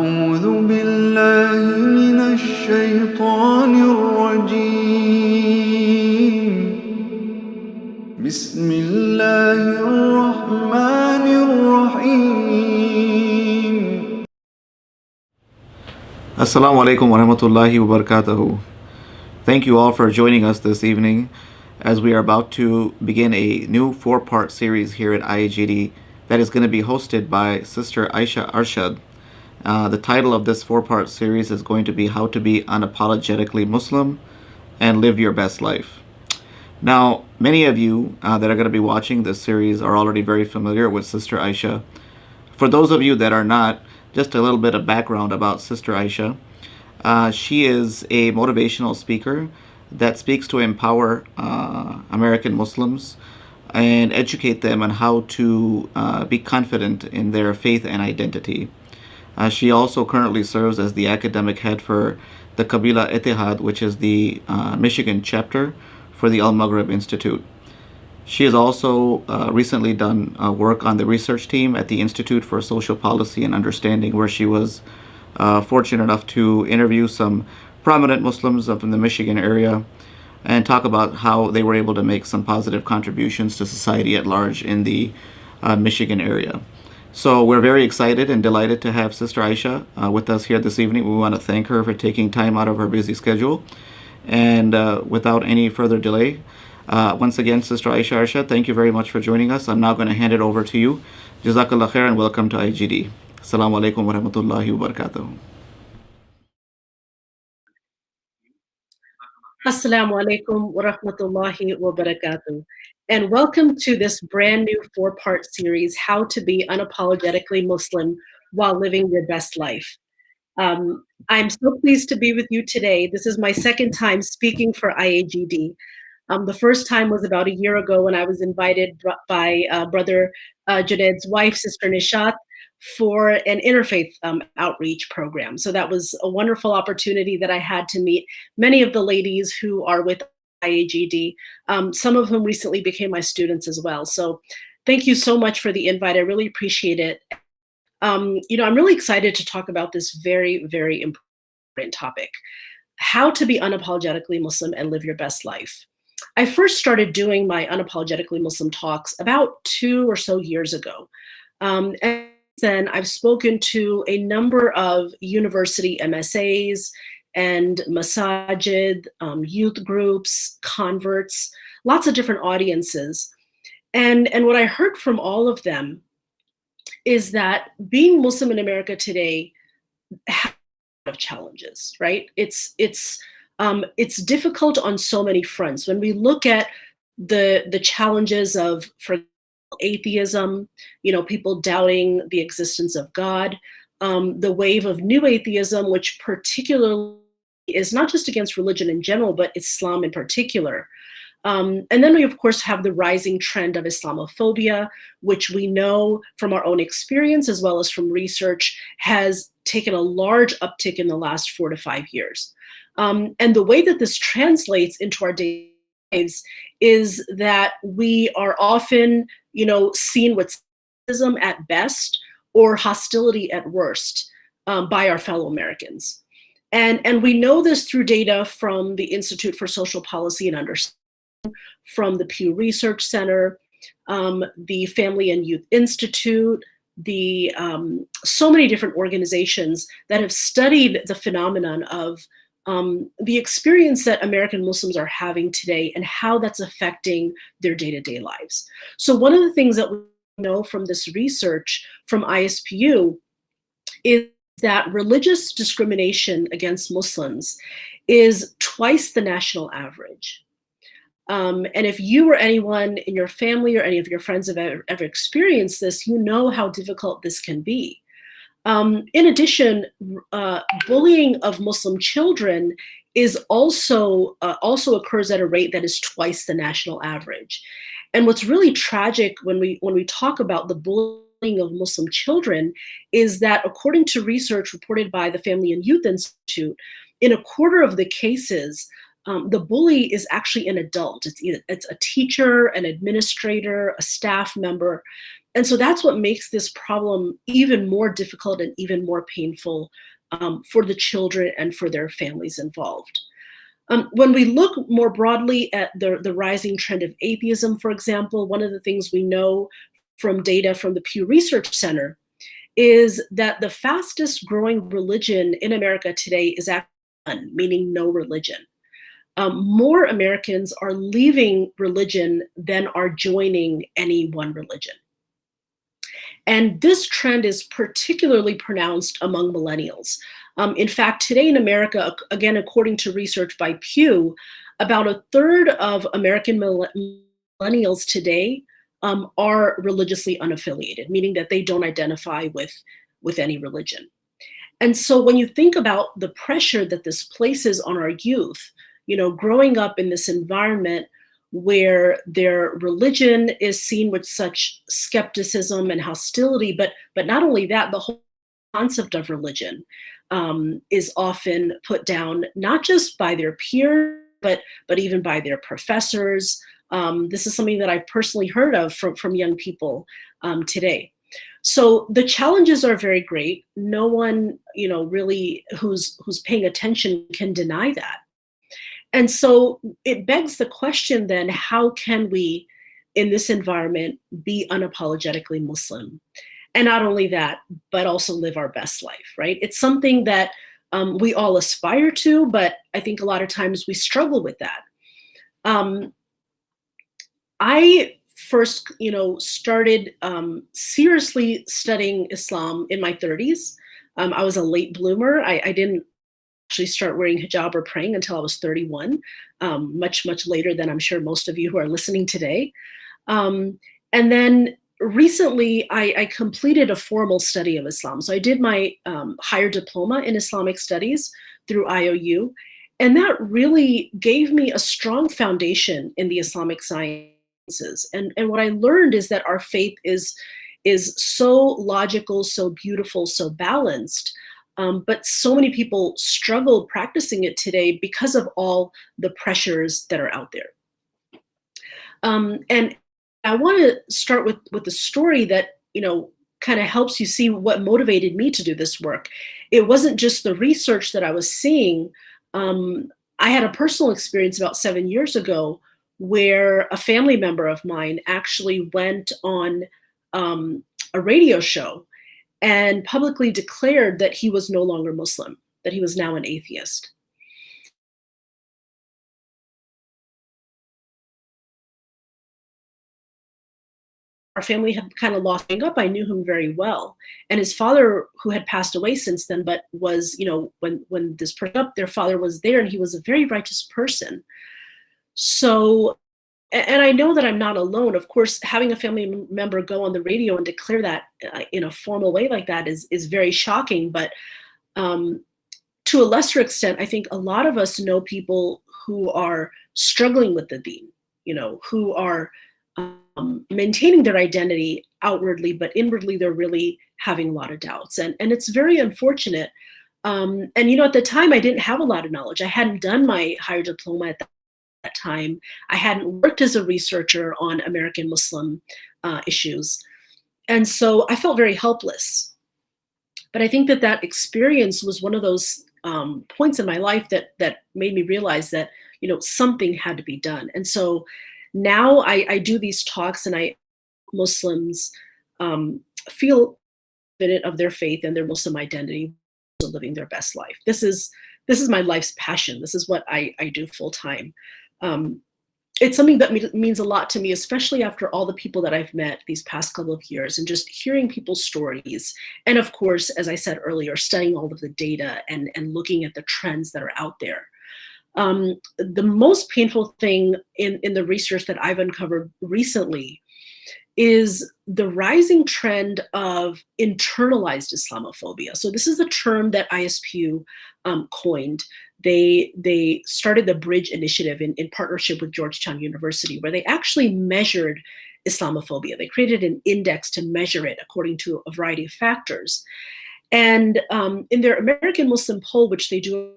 أعوذ بالله من الشيطان الرجيم بسم الله الرحمن الرحيم Assalamu Alaikum wa rahmatullahi wa barakatuhu. Thank you all for joining us this evening as we are about to begin a new 4-part series here at IAGD that is going to be hosted by Sister Aisha Arshad. The title of this 4-part series is going to be How to Be Unapologetically Muslim and Live Your Best Life. Now, many of you that are going to be watching this series are already very familiar with Sister Aisha. For those of you that are not, just a little bit of background about Sister Aisha. She is a motivational speaker that speaks to empower American Muslims and educate them on how to be confident in their faith and identity. She also currently serves as the academic head for the Kabila Ittihad, which is the Michigan chapter for the Al-Maghrib Institute. She has also recently done work on the research team at the Institute for Social Policy and Understanding, where she was fortunate enough to interview some prominent Muslims from the Michigan area and talk about how they were able to make some positive contributions to society at large in the Michigan area. So we're very excited and delighted to have Sister Aisha with us here this evening. We want to thank her for taking time out of her busy schedule. And without any further delay, once again, Sister Aisha Arshad, thank you very much for joining us. I'm now going to hand it over to you. Jazakallah khair and welcome to IGD. Assalamu Alaikum wa rahmatullahi wa barakatuh. Assalamu Alaikum wa rahmatullahi wa barakatuh. And welcome to this brand new 4-part series, How to Be Unapologetically Muslim While Living Your Best Life. I'm so pleased to be with you today. This is my second time speaking for IAGD. The first time was about a year ago when I was invited by Brother Junaid's wife, Sister Nishat, for an interfaith outreach program. So that was a wonderful opportunity that I had to meet many of the ladies who are with IAGD, some of whom recently became my students as well. So thank you so much for the invite. I really appreciate it. I'm really excited to talk about this very, very important topic, how to be unapologetically Muslim and live your best life. I first started doing my unapologetically Muslim talks about 2 or so years ago. And then I've spoken to a number of university MSAs and masajid, youth groups, converts, lots of different audiences. And what I heard from all of them is that being Muslim in America today has a lot of challenges, right? It's difficult on so many fronts. When we look at the challenges of, for atheism, people doubting the existence of God, the wave of new atheism, which particularly is not just against religion in general, but Islam in particular. And then we, of course, have the rising trend of Islamophobia, which we know from our own experience as well as from research has taken a large uptick in the last 4 to 5 years. And the way that this translates into our daily lives is that we are often, seen with cynicism at best or hostility at worst by our fellow Americans. And we know this through data from the Institute for Social Policy and Understanding, from the Pew Research Center, the Family and Youth Institute, the so many different organizations that have studied the phenomenon of the experience that American Muslims are having today and how that's affecting their day-to-day lives. So one of the things that we know from this research from ISPU is that religious discrimination against Muslims is twice the national average. And if you or anyone in your family or any of your friends have ever experienced this, you know how difficult this can be. In addition, bullying of Muslim children is also occurs at a rate that is twice the national average. And what's really tragic when we talk about the bullying of Muslim children is that, according to research reported by the Family and Youth Institute, in a quarter of the cases, the bully is actually an adult. It's a teacher, an administrator, a staff member. And so that's what makes this problem even more difficult and even more painful for the children and for their families involved. When we look more broadly at the rising trend of atheism, for example, one of the things we know from data from the Pew Research Center is that the fastest growing religion in America today is actually none, meaning no religion. More Americans are leaving religion than are joining any one religion. And this trend is particularly pronounced among millennials. In fact, today in America, again, according to research by Pew, about a third of American millennials today are religiously unaffiliated, meaning that they don't identify with any religion. And so when you think about the pressure that this places on our youth, growing up in this environment where their religion is seen with such skepticism and hostility, but not only that, the whole concept of religion is often put down not just by their peers, but even by their professors. This is something that I've personally heard of from young people today. So the challenges are very great. No one, really who's paying attention can deny that. And so it begs the question then, how can we, in this environment, be unapologetically Muslim? And not only that, but also live our best life, right? It's something that we all aspire to, but I think a lot of times we struggle with that. I first, started seriously studying Islam in my 30s. I was a late bloomer. I didn't actually start wearing hijab or praying until I was 31, much, much later than I'm sure most of you who are listening today. And then recently, I completed a formal study of Islam. So I did my higher diploma in Islamic studies through IOU. And that really gave me a strong foundation in the Islamic sciences. And what I learned is that our faith is so logical, so beautiful, so balanced. But so many people struggle practicing it today because of all the pressures that are out there. And I want to start with the story that, kind of helps you see what motivated me to do this work. It wasn't just the research that I was seeing. I had a personal experience about 7 years ago where a family member of mine actually went on a radio show and publicly declared that he was no longer Muslim, that he was now an atheist. Our family had kind of lost up. I knew him very well. And his father, who had passed away since then, but was, when this broke up, their father was there and he was a very righteous person. So, and I know that I'm not alone. Of course, having a family member go on the radio and declare that in a formal way like that is very shocking. But to a lesser extent, I think a lot of us know people who are struggling with the deen, who are maintaining their identity outwardly, but inwardly they're really having a lot of doubts. And it's very unfortunate. And, at the time I didn't have a lot of knowledge. I hadn't done my higher diploma at that time. I hadn't worked as a researcher on American Muslim issues. And so I felt very helpless. But I think that experience was one of those points in my life that made me realize that, something had to be done. And so now I do these talks and Muslims feel confident of their faith and their Muslim identity, living their best life. This is my life's passion. This is what I do full time. It's something that means a lot to me, especially after all the people that I've met these past couple of years and just hearing people's stories. And of course, as I said earlier, studying all of the data and looking at the trends that are out there. The most painful thing in the research that I've uncovered recently is the rising trend of internalized Islamophobia. So this is a term that ISPU coined. They started the Bridge Initiative in partnership with Georgetown University, where they actually measured Islamophobia. They created an index to measure it according to a variety of factors. And in their American Muslim poll, which they do,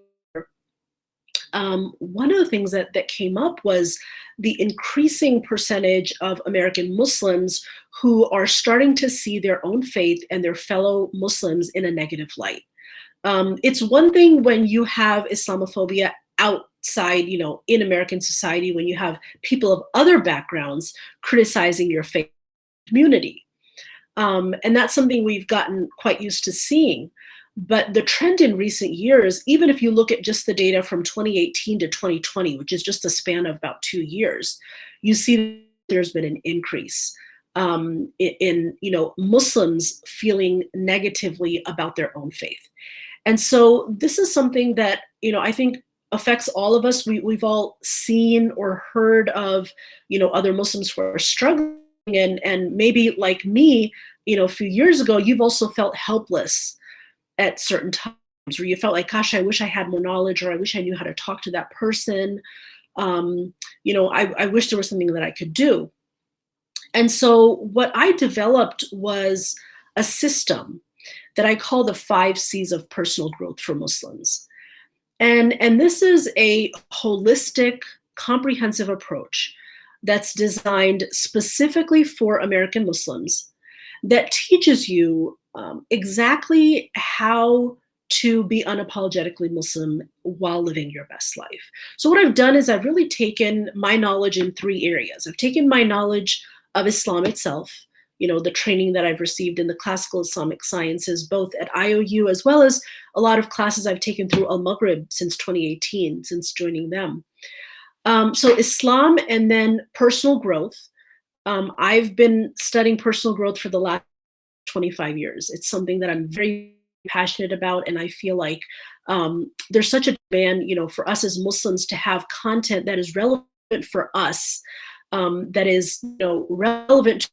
one of the things that came up was the increasing percentage of American Muslims who are starting to see their own faith and their fellow Muslims in a negative light. It's one thing when you have Islamophobia outside, in American society, when you have people of other backgrounds criticizing your faith community. And that's something we've gotten quite used to seeing. But the trend in recent years, even if you look at just the data from 2018 to 2020, which is just a span of about 2 years, you see there's been an increase in Muslims feeling negatively about their own faith. And so this is something that I think affects all of us. We've all seen or heard of other Muslims who are struggling, and maybe like me, a few years ago, you've also felt helpless at certain times where you felt like, gosh, I wish I had more knowledge, or I wish I knew how to talk to that person. I wish there was something that I could do. And so what I developed was a system that I call the 5 C's of personal growth for Muslims. And this is a holistic, comprehensive approach that's designed specifically for American Muslims that teaches you exactly how to be unapologetically Muslim while living your best life. So what I've done is I've really taken my knowledge in 3 areas. I've taken my knowledge of Islam itself, the training that I've received in the classical Islamic sciences, both at IOU as well as a lot of classes I've taken through Al-Maghrib since 2018, since joining them. So Islam, and then personal growth. I've been studying personal growth for the last 25 years. It's something that I'm very passionate about, and I feel like there's such a demand, for us as Muslims to have content that is relevant for us, that is, relevant to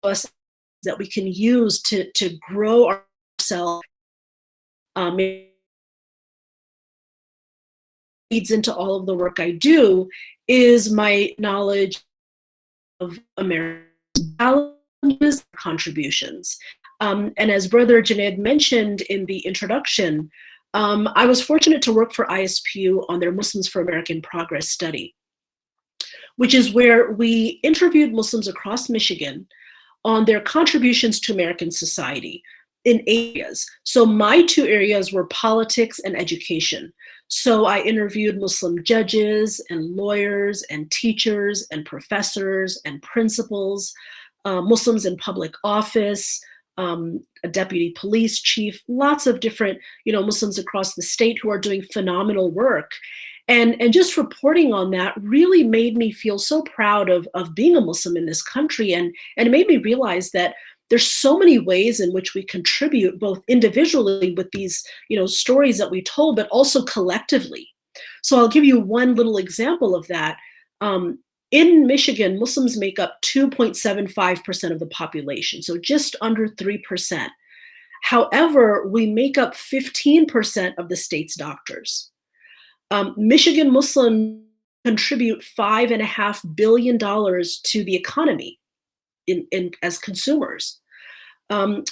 us, that we can use to grow ourselves. Leads into all of the work I do is my knowledge of American challenges, contributions. And as Brother Junaid mentioned in the introduction, I was fortunate to work for ISPU on their Muslims for American Progress study, which is where we interviewed Muslims across Michigan on their contributions to American society in areas. So my 2 areas were politics and education. So I interviewed Muslim judges and lawyers and teachers and professors and principals, Muslims in public office, a deputy police chief, lots of different, Muslims across the state who are doing phenomenal work. And just reporting on that really made me feel so proud of being a Muslim in this country. And it made me realize that there's so many ways in which we contribute, both individually with these, stories that we told, but also collectively. So I'll give you one little example of that. In Michigan, Muslims make up 2.75% of the population, so just under 3%. However, we make up 15% of the state's doctors. Michigan Muslims contribute $5.5 billion to the economy as consumers.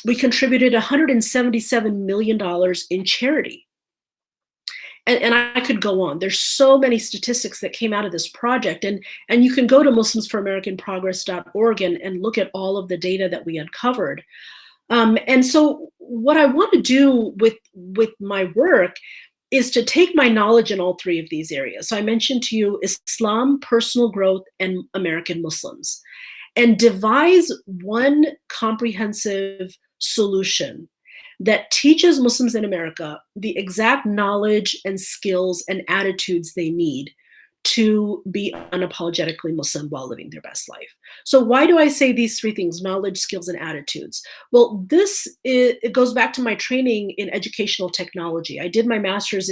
We contributed $177 million in charity. And I could go on. There's so many statistics that came out of this project. And you can go to muslimsforamericanprogress.org and look at all of the data that we uncovered. And so what I want to do with my work is to take my knowledge in all 3 of these areas. So I mentioned to you Islam, personal growth, and American Muslims, and devise one comprehensive solution that teaches Muslims in America the exact knowledge and skills and attitudes they need to be unapologetically Muslim while living their best life. So why do I say these 3 things: knowledge, skills, and attitudes? Well, it goes back to my training in educational technology. I did my master's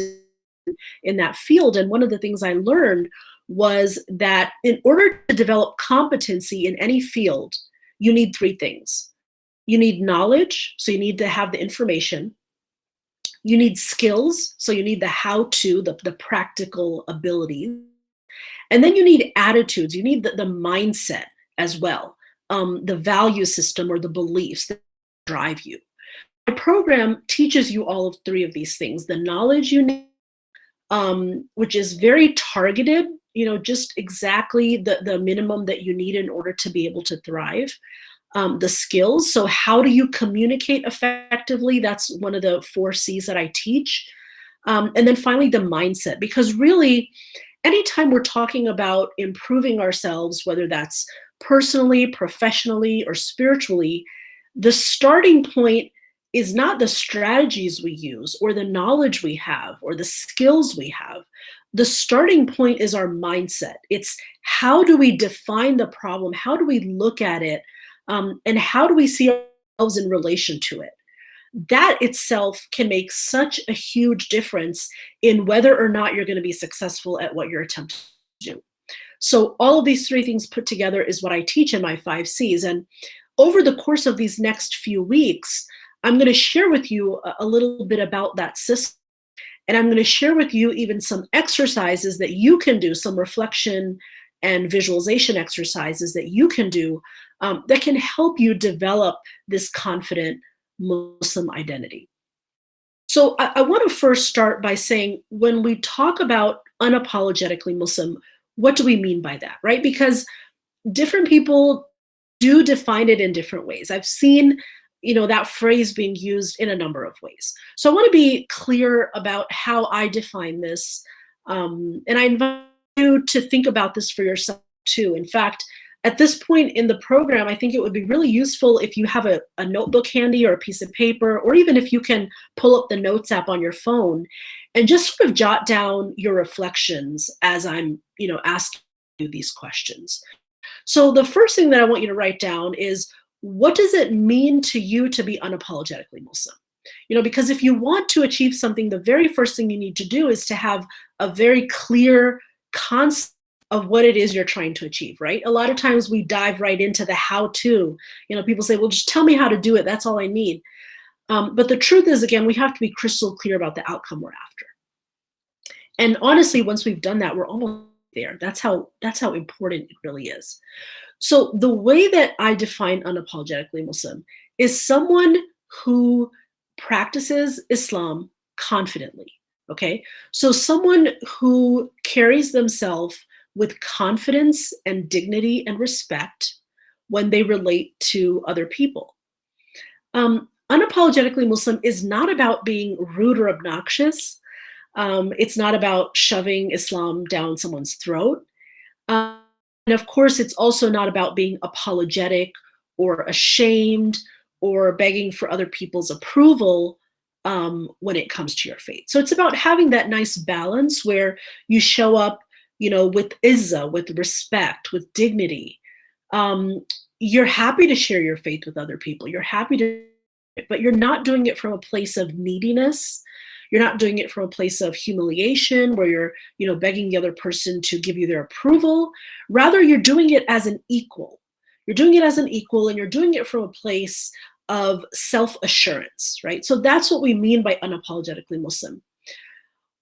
in that field, and one of the things I learned was that in order to develop competency in any field, you need 3 things. You need knowledge, so you need to have the information. You need skills, so you need the how-to, the practical ability. And then you need attitudes. You need the mindset as well, the value system or the beliefs that drive you. My program teaches you all of 3 of these things: the knowledge you need, which is very targeted, just exactly the minimum that you need in order to be able to thrive. The skills, so how do you communicate effectively? That's one of the 4 C's that I teach. And then finally, the mindset, because really, anytime we're talking about improving ourselves, whether that's personally, professionally, or spiritually, the starting point is not the strategies we use or the knowledge we have or the skills we have. The starting point is our mindset. It's how do we define the problem? How do we look at it? And how do we see ourselves in relation to it? That itself can make such a huge difference in whether or not you're going to be successful at what you're attempting to do. So all of these 3 things put together is what I teach in my 5 C's. And over the course of these next few weeks, I'm going to share with you a little bit about that system. And I'm going to share with you even some exercises that you can do, some reflection and visualization exercises that you can do that can help you develop this confident Muslim identity. So I want to first start by saying, when we talk about unapologetically Muslim, what do we mean by that, right? Because different people do define it in different ways. I've seen, that phrase being used in a number of ways. So I want to be clear about how I define this. And I invite you to think about this for yourself too. In fact, at this point in the program, I think it would be really useful if you have a notebook handy or a piece of paper, or even if you can pull up the Notes app on your phone and just sort of jot down your reflections as I'm, asking you these questions. So the first thing that I want you to write down is, what does it mean to you to be unapologetically Muslim? Because if you want to achieve something, the very first thing you need to do is to have a very clear concept of what it is you're trying to achieve, right? A lot of times we dive right into the how-to. People say, well, just tell me how to do it. That's all I need. But the truth is, again, we have to be crystal clear about the outcome we're after. And honestly, once we've done that, we're almost there. That's how important it really is. So the way that I define unapologetically Muslim is someone who practices Islam confidently, okay? So someone who carries themselves with confidence and dignity and respect when they relate to other people. Unapologetically Muslim is not about being rude or obnoxious. It's not about shoving Islam down someone's throat. And of course, it's also not about being apologetic or ashamed or begging for other people's approval when it comes to your faith. So it's about having that nice balance where you show up, with izzah, with respect, with dignity. You're happy to share your faith with other people. You're happy to, but you're not doing it from a place of neediness. You're not doing it from a place of humiliation where you're, begging the other person to give you their approval. Rather, you're doing it as an equal. You're doing it as an equal, and you're doing it from a place of self-assurance, right? So that's what we mean by unapologetically Muslim.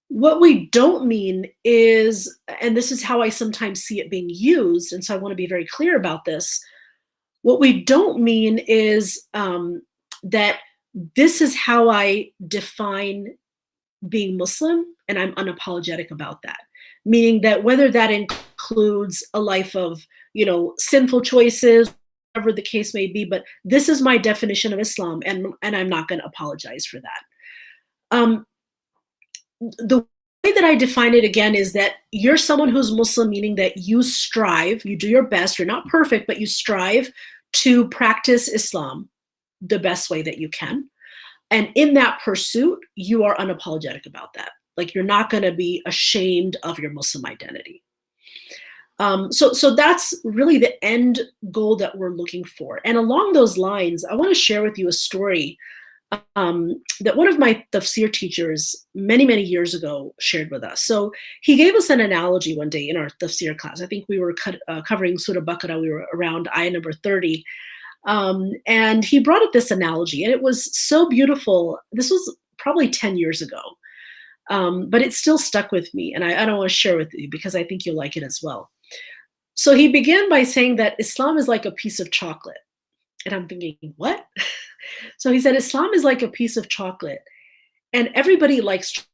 What we don't mean is, and this is how I sometimes see it being used, and so I want to be very clear about this, what we don't mean is that this is how I define being Muslim, and I'm unapologetic about that. Meaning that whether that includes a life of, sinful choices, whatever the case may be, but this is my definition of Islam, and I'm not going to apologize for that. The way that I define it again is that you're someone who's Muslim, meaning that you strive, you do your best, you're not perfect, but you strive to practice Islam the best way that you can. And in that pursuit, you are unapologetic about that. Like, you're not going to be ashamed of your Muslim identity. So that's really the end goal that we're looking for. And along those lines, I want to share with you a story that one of my tafsir teachers many, many years ago shared with us. So he gave us an analogy one day in our tafsir class. I think we were covering Surah Baqarah. We were around ayah number 30. And he brought up this analogy, and it was so beautiful. This was probably 10 years ago, but it still stuck with me, and I don't want to share with you because I think you'll like it as well. So he began by saying that Islam is like a piece of chocolate. And I'm thinking, what? So he said, Islam is like a piece of chocolate, and everybody likes chocolate.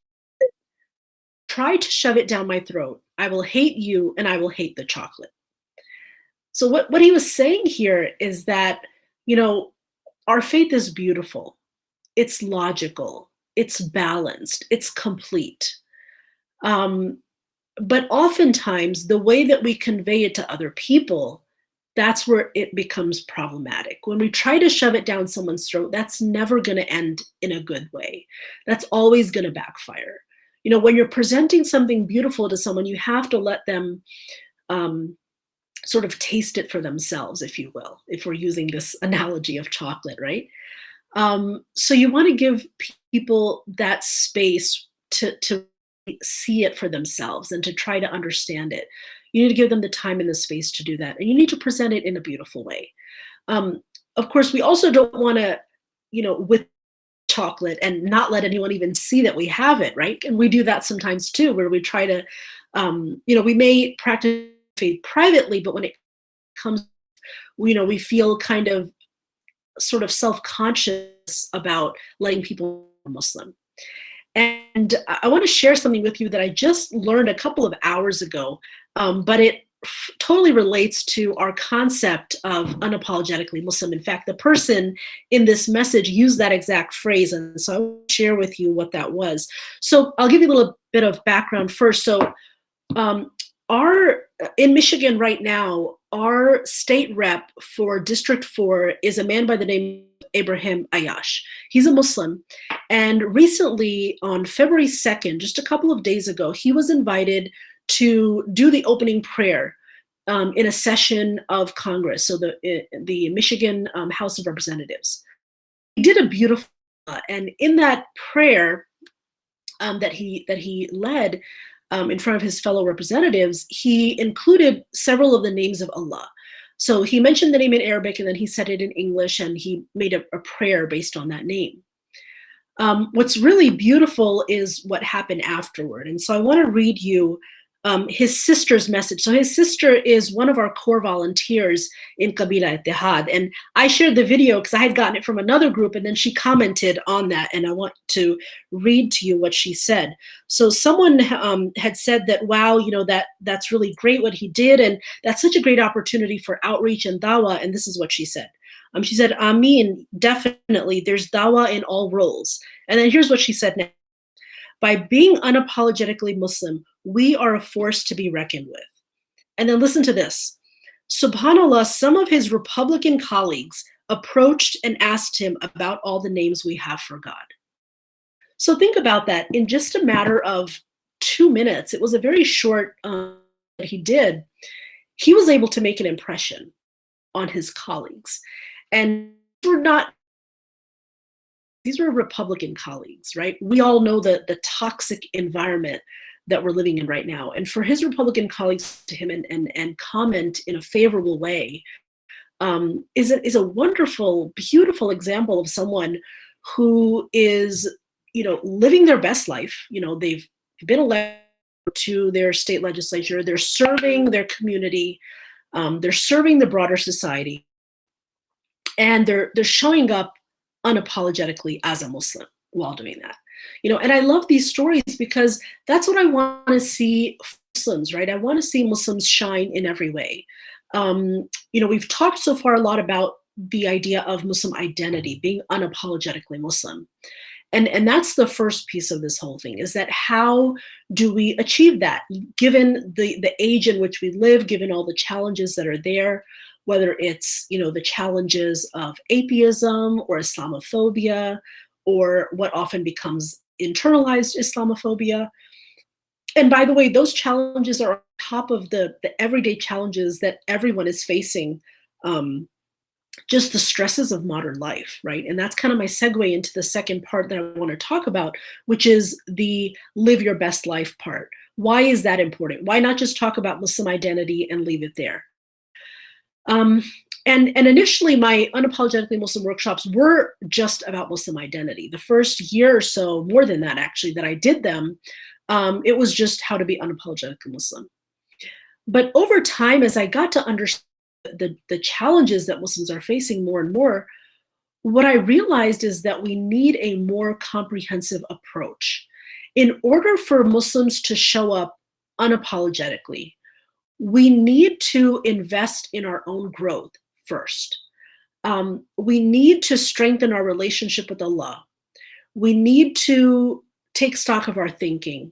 try to shove it down my throat, I will hate you and I will hate the chocolate. So what he was saying here is that, you know, our faith is beautiful. It's logical. It's balanced. It's complete. Um, but oftentimes the way that we convey it to other people, that's where it becomes problematic. When we try to shove it down someone's throat, that's never going to end in a good way. That's always going to backfire. You know, when you're presenting something beautiful to someone, you have to let them sort of taste it for themselves, if you will, if we're using this analogy of chocolate, right? So you want to give people that space to see it for themselves and to try to understand it. You need to give them the time and the space to do that. And you need to present it in a beautiful way. Of course, we also don't want to, you know, with chocolate and not let anyone even see that we have it, right? And we do that sometimes too, where we try to, you know, we may practice faith privately, but when it comes, you know, we feel kind of sort of self-conscious about letting people know Muslim. And I want to share something with you that I just learned a couple of hours ago, but it totally relates to our concept of unapologetically Muslim. In fact, the person in this message used that exact phrase, and so I will share with you what that was. So I'll give you a little bit of background first. So in Michigan right now, our state rep for District 4 is a man by the name of Abraham Ayash. He's a Muslim. And recently, on February 2nd, just a couple of days ago, he was invited to do the opening prayer in a session of Congress, so the Michigan House of Representatives. He did a beautiful, and in that prayer that he led, in front of his fellow representatives, he included several of the names of Allah. So he mentioned the name in Arabic and then he said it in English and he made a prayer based on that name. What's really beautiful is what happened afterward. And so I want to read you his sister's message. So his sister is one of our core volunteers in Qabila Ittihad. And I shared the video because I had gotten it from another group and then she commented on that. And I want to read to you what she said. So someone had said that, wow, you know, that's really great what he did. And that's such a great opportunity for outreach and dawah. And this is what she said. She said, Ameen, definitely, there's dawah in all roles. And then here's what she said next. By being unapologetically Muslim, we are a force to be reckoned with. And then listen to this. SubhanAllah, some of his Republican colleagues approached and asked him about all the names we have for God. So think about that. In just a matter of 2 minutes, it was a very short that he did, he was able to make an impression on his colleagues. And these were Republican colleagues, right? We all know the toxic environment that we're living in right now. And for his Republican colleagues to him and comment in a favorable way is a wonderful, beautiful example of someone who is, you know, living their best life. You know, they've been elected to their state legislature, they're serving their community, they're serving the broader society, and they're showing up unapologetically as a Muslim while doing that. You know, and I love these stories because that's what I want to see Muslims, right? I want to see Muslims shine in every way. You know, we've talked so far a lot about the idea of Muslim identity, being unapologetically Muslim. And that's the first piece of this whole thing, is that how do we achieve that, given the age in which we live, given all the challenges that are there, whether it's, you know, the challenges of atheism or Islamophobia, or what often becomes internalized Islamophobia. And by the way, those challenges are on top of the everyday challenges that everyone is facing, just the stresses of modern life, right? And that's kind of my segue into the second part that I want to talk about, which is the live your best life part. Why is that important? Why not just talk about Muslim identity and leave it there? And initially, my unapologetically Muslim workshops were just about Muslim identity. The first year or so, more than that actually, that I did them, it was just how to be unapologetically Muslim. But over time, as I got to understand the challenges that Muslims are facing more and more, what I realized is that we need a more comprehensive approach. In order for Muslims to show up unapologetically, we need to invest in our own growth first. We need to strengthen our relationship with Allah. We need to take stock of our thinking.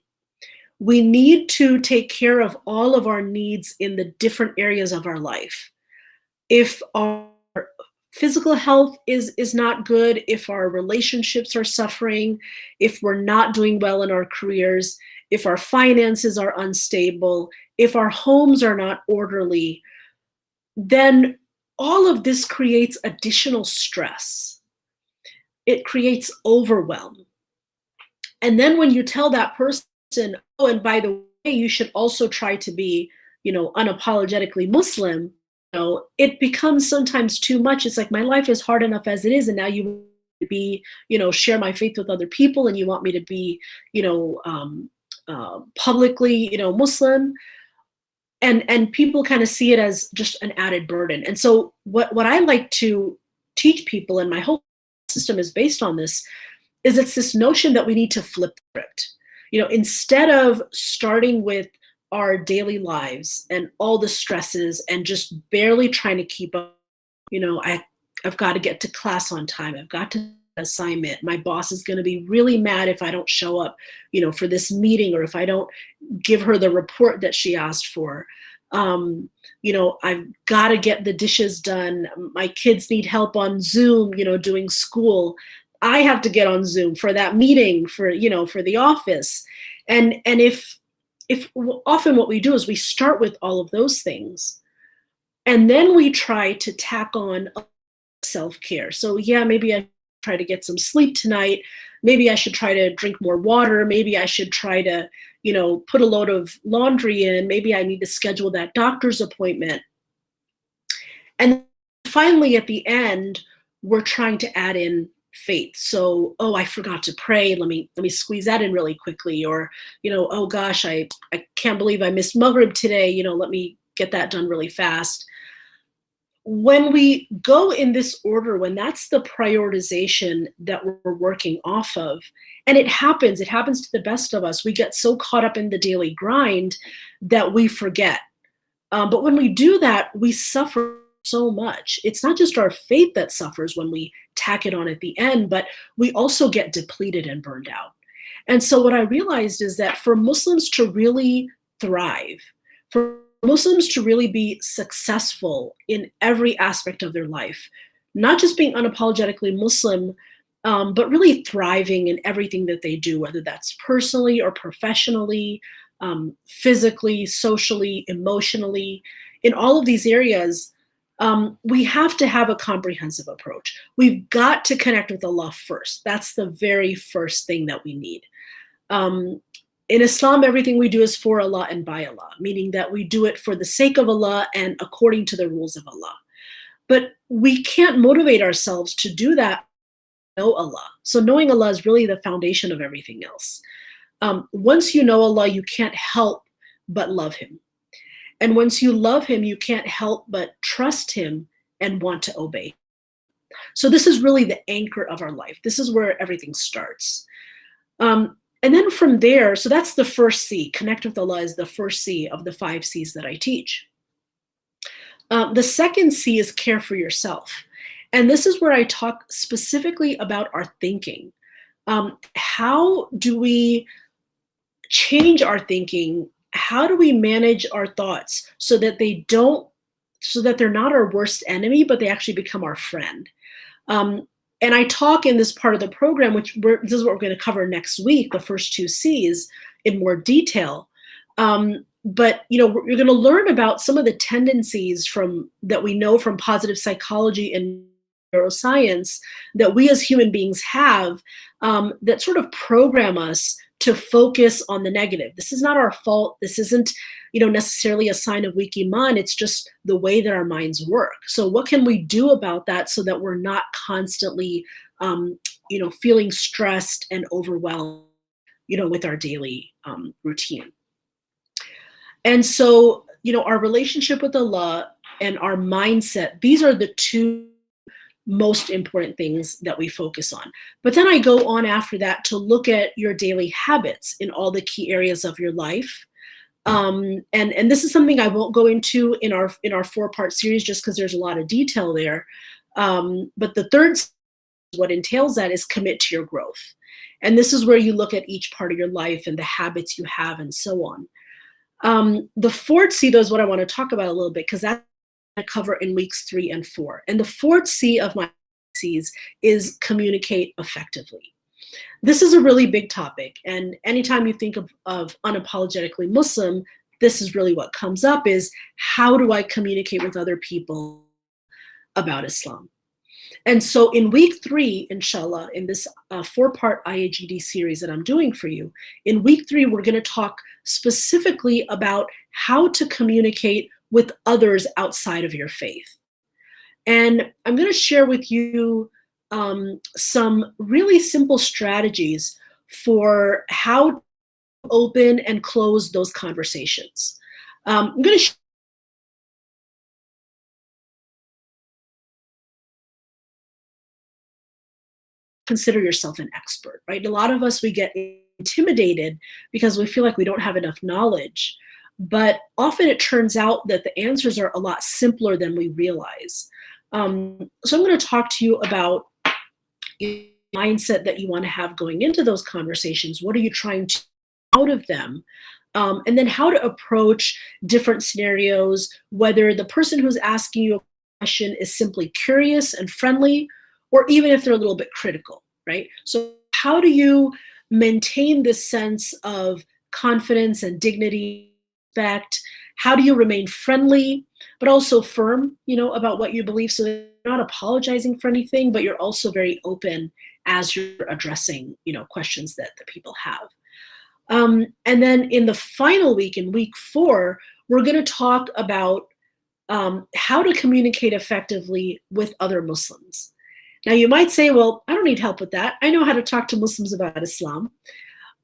We need to take care of all of our needs in the different areas of our life. If our physical health is not good, if our relationships are suffering, if we're not doing well in our careers, if our finances are unstable, if our homes are not orderly, then all of this creates additional stress. It creates overwhelm. And then when you tell that person, oh, and by the way, you should also try to be, unapologetically Muslim, it becomes sometimes too much. It's like, my life is hard enough as it is, and now you want to be, share my faith with other people, and you want me to be, publicly, Muslim. And people kind of see it as just an added burden. And so what I like to teach people, and my whole system is based on this, is it's this notion that we need to flip the script. Instead of starting with our daily lives and all the stresses and just barely trying to keep up, I've got to get to class on time. I've got to assignment. My boss is going to be really mad if I don't show up, for this meeting, or if I don't give her the report that she asked for. I've got to get the dishes done. My kids need help on Zoom, doing school. I have to get on Zoom for that meeting for the office. And if often what we do is we start with all of those things, and then we try to tack on self-care. So yeah, maybe I try to get some sleep tonight. Maybe I should try to drink more water. Maybe I should try to, put a load of laundry in. Maybe I need to schedule that doctor's appointment. And finally, at the end, we're trying to add in faith. So, oh, I forgot to pray. Let me squeeze that in really quickly. Or, oh gosh, I can't believe I missed Maghrib today. Let me get that done really fast. When we go in this order, when that's the prioritization that we're working off of, and it happens to the best of us, we get so caught up in the daily grind that we forget. But when we do that, we suffer so much. It's not just our faith that suffers when we tack it on at the end, but we also get depleted and burned out. And so what I realized is that for Muslims to really thrive, for Muslims to really be successful in every aspect of their life, not just being unapologetically Muslim, but really thriving in everything that they do, whether that's personally or professionally, physically, socially, emotionally, in all of these areas, we have to have a comprehensive approach. We've got to connect with Allah first. That's the very first thing that we need. In Islam, everything we do is for Allah and by Allah, meaning that we do it for the sake of Allah and according to the rules of Allah. But we can't motivate ourselves to do that without knowing Allah. So knowing Allah is really the foundation of everything else. Once you know Allah, you can't help but love Him. And once you love Him, you can't help but trust Him and want to obey. So this is really the anchor of our life. This is where everything starts. And then from there, so that's the first C. Connect with Allah is the first C of the 5 C's that I teach. The second C is care for yourself. And this is where I talk specifically about our thinking. How do we change our thinking? How do we manage our thoughts so that they're not our worst enemy, but they actually become our friend? And I talk in this part of the program, this is what we're going to cover next week, the first 2 C's in more detail. But you're going to learn about some of the tendencies that we know from positive psychology and neuroscience that we as human beings have that sort of program us to focus on the negative. This is not our fault. This isn't necessarily a sign of weak iman. It's just the way that our minds work. So what can we do about that so that we're not constantly feeling stressed and overwhelmed with our daily routine? And so our relationship with Allah and our mindset, these are the 2 most important things that we focus on. But then I go on after that to look at your daily habits in all the key areas of your life. And this is something I won't go into in our 4-part series just because there's a lot of detail there. But the third, what entails that is commit to your growth. And this is where you look at each part of your life and the habits you have and so on. The fourth C, though, is what I want to talk about a little bit because that's what I cover in weeks 3 and 4. And the fourth C of my C's is communicate effectively. This is a really big topic. And anytime you think of unapologetically Muslim, this is really what comes up is how do I communicate with other people about Islam? And so in week 3, inshallah, in this 4-part IAGD series that I'm doing for you, in week 3, we're going to talk specifically about how to communicate with others outside of your faith. And I'm going to share with you some really simple strategies for how to open and close those conversations. I'm going to consider yourself an expert, right? A lot of us, we get intimidated because we feel like we don't have enough knowledge. But often it turns out that the answers are a lot simpler than we realize. So I'm going to talk to you about the mindset that you want to have going into those conversations. What are you trying to get out of them? And then how to approach different scenarios, whether the person who's asking you a question is simply curious and friendly, or even if they're a little bit critical, right? So how do you maintain this sense of confidence and dignity, respect? How do you remain friendly, but also firm, about what you believe? So you're not apologizing for anything, but you're also very open as you're addressing, questions that the people have. And then in the final week, in week 4, we're going to talk about how to communicate effectively with other Muslims. Now, you might say, well, I don't need help with that. I know how to talk to Muslims about Islam.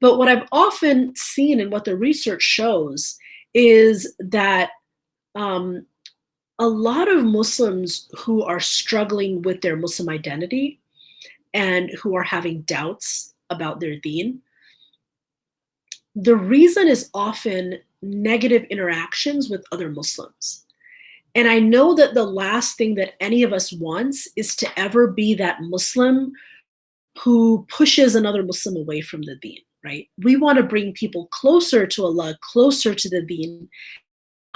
But what I've often seen and what the research shows is that a lot of Muslims who are struggling with their Muslim identity and who are having doubts about their deen, the reason is often negative interactions with other Muslims. And I know that the last thing that any of us wants is to ever be that Muslim who pushes another Muslim away from the deen, right? We want to bring people closer to Allah, closer to the deen,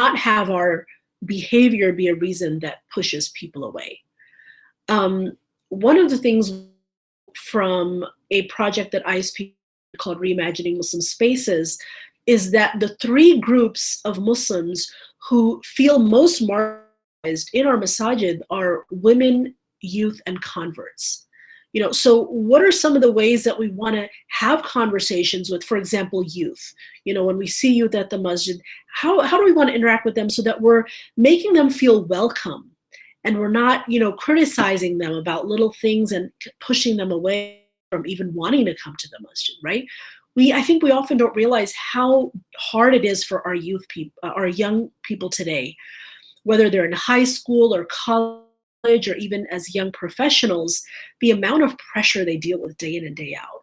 not have our behavior be a reason that pushes people away. One of the things from a project that ISP called Reimagining Muslim Spaces is that the 3 groups of Muslims who feel most marginalized in our masajid are women, youth, and converts. So what are some of the ways that we want to have conversations with, for example, youth? When we see youth at the masjid, how do we want to interact with them so that we're making them feel welcome and we're not, criticizing them about little things and pushing them away from even wanting to come to the masjid, right? I think we often don't realize how hard it is for our our young people today, whether they're in high school or college or even as young professionals, the amount of pressure they deal with day in and day out.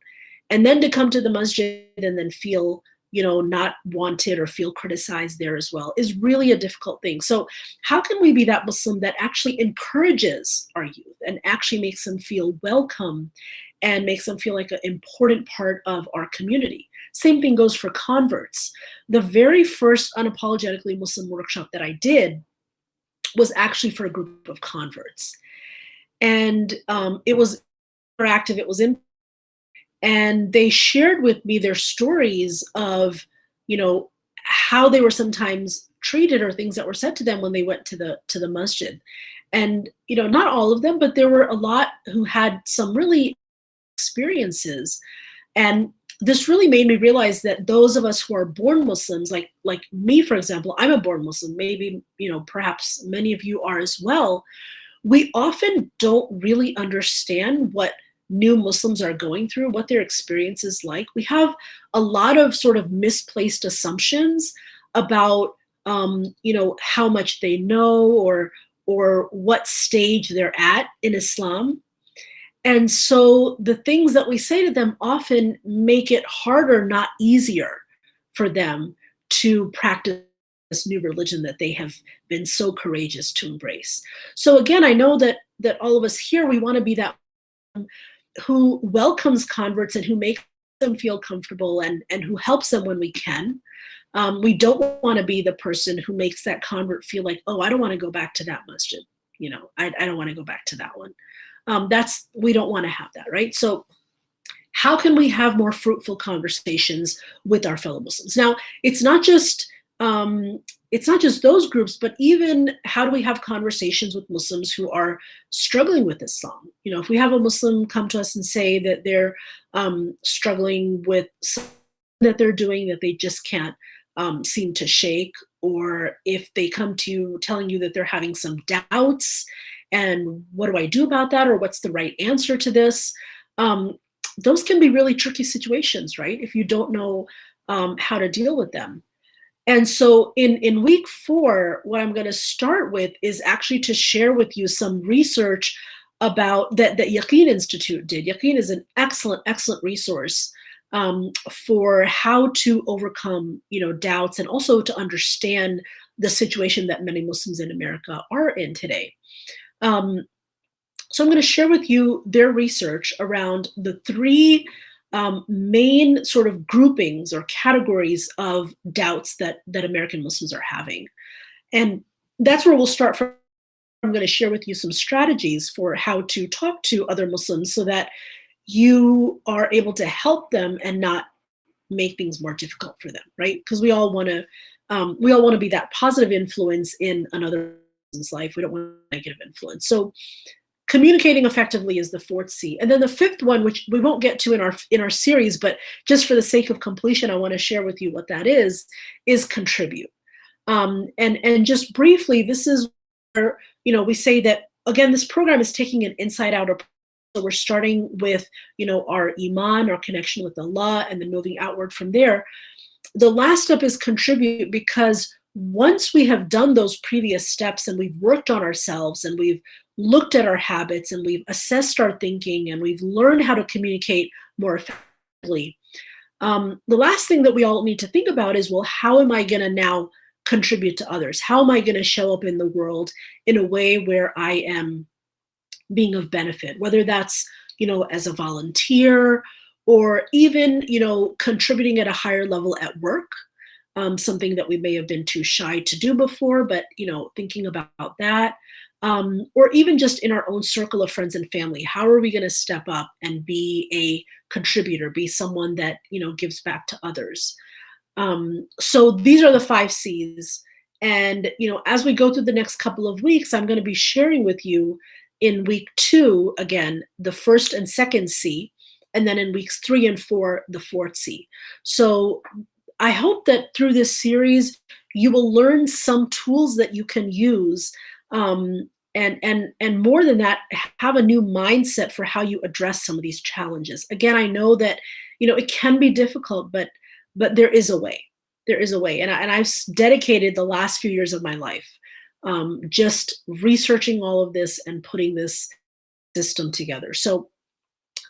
And then to come to the masjid and then feel, not wanted or feel criticized there as well is really a difficult thing. So how can we be that Muslim that actually encourages our youth and actually makes them feel welcome and makes them feel like an important part of our community? Same thing goes for converts. The very first Unapologetically Muslim workshop that I did was actually for a group of converts. And it was interactive, it was in, and they shared with me their stories of, how they were sometimes treated or things that were said to them when they went to the masjid. And, not all of them, but there were a lot who had some really experiences. And this really made me realize that those of us who are born Muslims, like me, for example, I'm a born Muslim, maybe, perhaps many of you are as well, we often don't really understand what new Muslims are going through, what their experience is like. We have a lot of sort of misplaced assumptions about, how much they know or what stage they're at in Islam. And so the things that we say to them often make it harder, not easier, for them to practice this new religion that they have been so courageous to embrace. So again, I know that all of us here, we want to be that who welcomes converts and who makes them feel comfortable, and who helps them when we can. We don't want to be the person who makes that convert feel like, oh, I don't want to go back to that masjid. I don't want to go back to that one. We don't want to have that, right? So how can we have more fruitful conversations with our fellow Muslims? Now, it's not just those groups, but even how do we have conversations with Muslims who are struggling with Islam? If we have a Muslim come to us and say that they're struggling with something that they're doing that they just can't seem to shake, or if they come to you telling you that they're having some doubts, and what do I do about that, or what's the right answer to this? Those can be really tricky situations, right? If you don't know how to deal with them. And so in week 4, what I'm going to start with is actually to share with you some research about that Yaqeen Institute did. Yaqeen is an excellent resource for how to overcome, doubts, and also to understand the situation that many Muslims in America are in today. So I'm going to share with you their research around the 3 main sort of groupings or categories of doubts that American Muslims are having. And that's where we'll start from. I'm going to share with you some strategies for how to talk to other Muslims so that you are able to help them and not make things more difficult for them, right? Because we all want to be that positive influence in another person's life. We don't want negative influence. So communicating effectively is the 4th C. And then the 5th one, which we won't get to in our series, but just for the sake of completion, I want to share with you what that is contribute. And just briefly, this is where, we say that, again, this program is taking an inside-out approach. So we're starting with, our iman, our connection with Allah, and then moving outward from there. The last step is contribute, because once we have done those previous steps and we've worked on ourselves and we've looked at our habits and we've assessed our thinking and we've learned how to communicate more effectively, the last thing that we all need to think about is, well, how am I going to now contribute to others? How am I going to show up in the world in a way where I am being of benefit, whether that's, as a volunteer, or even, contributing at a higher level at work, something that we may have been too shy to do before, but, thinking about that, or even just in our own circle of friends and family. How are we going to step up and be a contributor, be someone that, gives back to others? So these are the 5 C's. And, as we go through the next couple of weeks, I'm going to be sharing with you in week 2, again, the 1st and 2nd C, and then in weeks 3 and 4, the 4th C. So I hope that through this series, you will learn some tools that you can use, and more than that, have a new mindset for how you address some of these challenges. Again, I know that, it can be difficult, but there is a way. There is a way. And I've dedicated the last few years of my life just researching all of this and putting this system together. So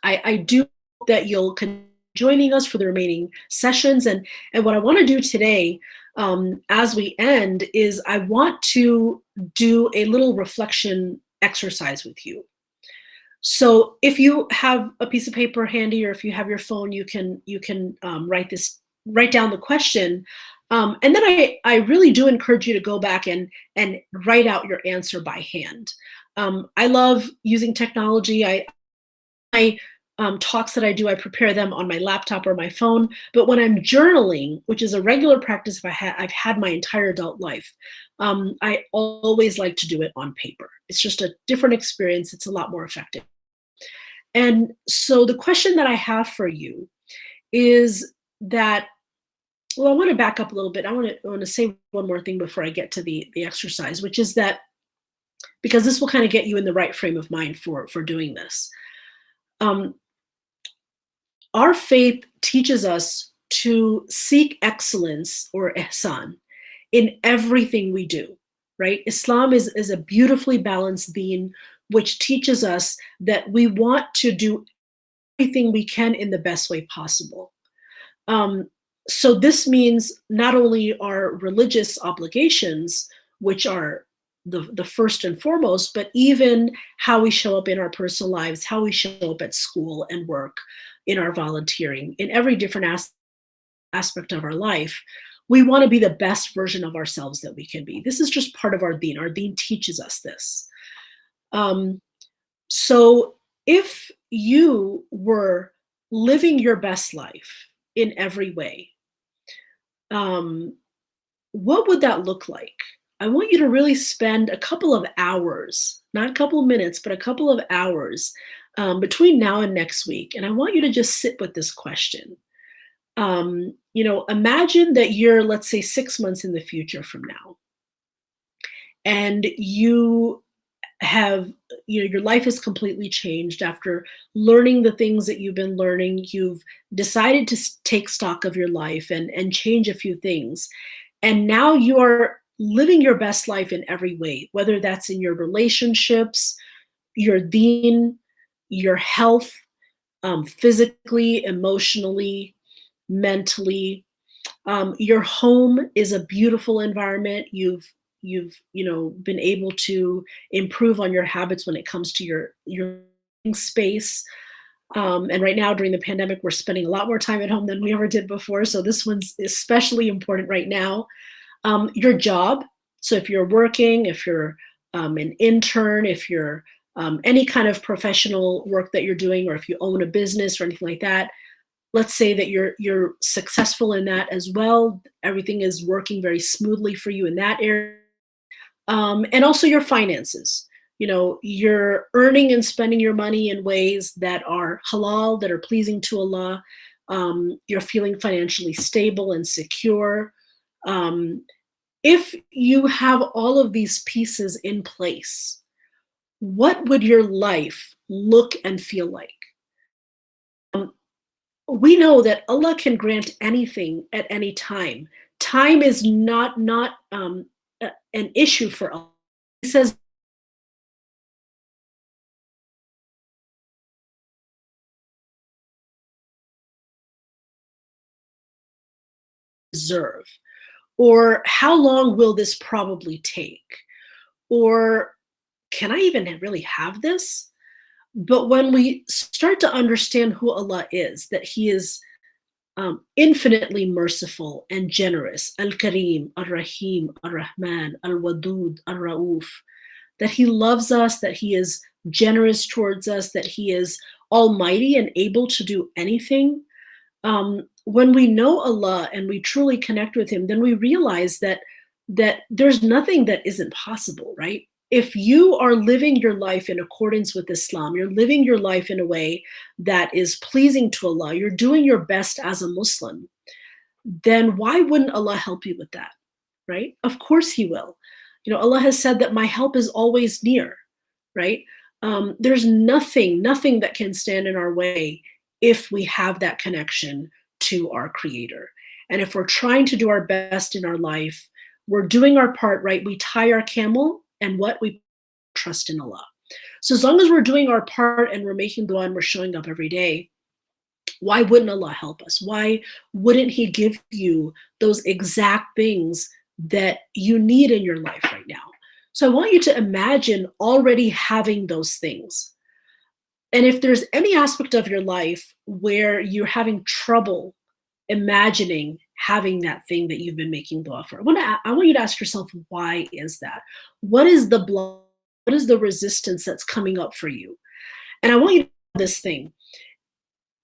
I do hope that you'll continue joining us for the remaining sessions. And what I want to do today, as we end, is I want to do a little reflection exercise with you. So if you have a piece of paper handy, or if you have your phone, you can write down the question. And then I really do encourage you to go back and write out your answer by hand. I love using technology. My talks that I do, I prepare them on my laptop or my phone. But when I'm journaling, which is a regular practice I've had my entire adult life, I always like to do it on paper. It's just a different experience. It's a lot more effective. And so the question that I have for you is that, well, I want to back up a little bit. I want to say one more thing before I get to the exercise, which is that, because this will kind of get you in the right frame of mind for doing this. Our faith teaches us to seek excellence, or ihsan, in everything we do. right? Islam is a beautifully balanced deen, which teaches us that we want to do everything we can in the best way possible. Um, so this means not only our religious obligations, which are the first and foremost, but even how we show up in our personal lives, how we show up at school and work, in our volunteering, in every different aspect of our life. We want to be the best version of ourselves that we can be. This is just part of our deen. Our deen teaches us this. Um, so if you were living your best life in every way, um, what would that look like? I want you to really spend a couple of hours, not a couple of minutes, but a couple of hours between now and next week. And I want you to just sit with this question. Imagine that you're, let's say, 6 months in the future from now, and you have, your life has completely changed after learning the things that you've been learning. You've decided to take stock of your life and change a few things. And now you are living your best life in every way, whether that's in your relationships, your deen, your health, physically, emotionally, mentally. Your home is a beautiful environment. You've been able to improve on your habits when it comes to your space. And right now during the pandemic, we're spending a lot more time at home than we ever did before. So this one's especially important right now. Your job. So if you're working, if you're an intern, if you're any kind of professional work that you're doing, or if you own a business or anything like that, let's say that you're successful in that as well. Everything is working very smoothly for you in that area. And also your finances. You're earning and spending your money in ways that are halal, that are pleasing to Allah. You're feeling financially stable and secure. If you have all of these pieces in place, what would your life look and feel like? We know that Allah can grant anything at any time. Time is not an issue for Allah. He says, deserve, or how long will this probably take, or can I even really have this? But when we start to understand who Allah is, that He is infinitely merciful and generous, Al-Kareem, Ar-Rahim, Ar-Rahman, Al-Wadud, Ar-Rauf, that He loves us, that He is generous towards us, that He is almighty and able to do anything. When we know Allah and we truly connect with Him, then we realize that there's nothing that isn't possible, right? If you are living your life in accordance with Islam, you're living your life in a way that is pleasing to Allah, you're doing your best as a Muslim, then why wouldn't Allah help you with that, right? Of course He will. Allah has said that my help is always near, right? There's nothing that can stand in our way if we have that connection to our Creator. And if we're trying to do our best in our life, we're doing our part, right? We tie our camel, and what we trust in Allah. So as long as we're doing our part and we're making dua and we're showing up every day, why wouldn't Allah help us? Why wouldn't He give you those exact things that you need in your life right now? So I want you to imagine already having those things. And if there's any aspect of your life where you're having trouble imagining having that thing that you've been making dua for, I want you to ask yourself, why is that? What is the block? What is the resistance that's coming up for you? And I want you to know this thing.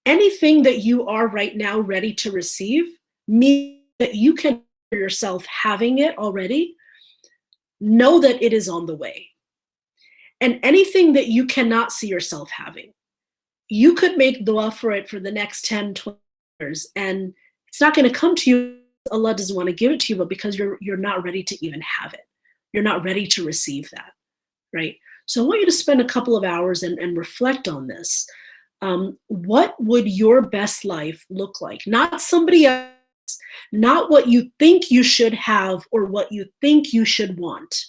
Anything that you are right now ready to receive means that you can for yourself having it already. Know that it is on the way. And anything that you cannot see yourself having, you could make dua for it for the next 10, 20 years, and it's not going to come to you. Allah doesn't want to give it to you, but because you're not ready to even have it. You're not ready to receive that, right? So I want you to spend a couple of hours and reflect on this. What would your best life look like? Not somebody else, not what you think you should have or what you think you should want.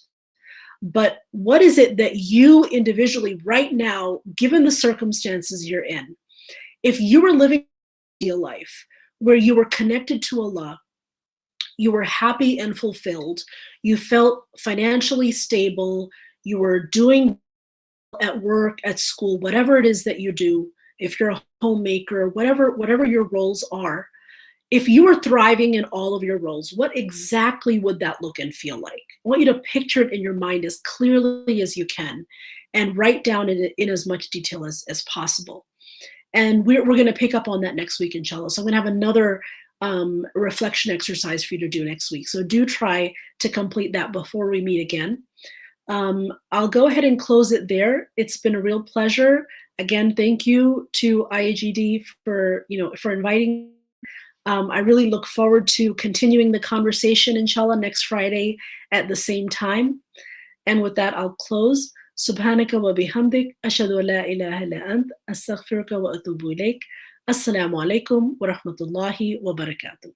but what is it that you individually right now, given the circumstances you're in, if you were living a life where you were connected to Allah, you were happy and fulfilled, you felt financially stable, you were doing at work, at school, whatever it is that you do, if you're a homemaker, whatever your roles are, if you were thriving in all of your roles, what exactly would that look and feel like? I want you to picture it in your mind as clearly as you can and write down in as much detail as possible. And we're going to pick up on that next week, inshallah. So I'm going to have another reflection exercise for you to do next week. So do try to complete that before we meet again. I'll go ahead and close it there. It's been a real pleasure. Again, thank you to IAGD for inviting. I really look forward to continuing the conversation, inshallah, next Friday at the same time. And with that, I'll close. Subhanaka wa bihamdik, ashhadu an la ilaha illa ant, astaghfiruka wa atubu ilayk. Assalamu alaikum wa rahmatullahi wa barakatuh.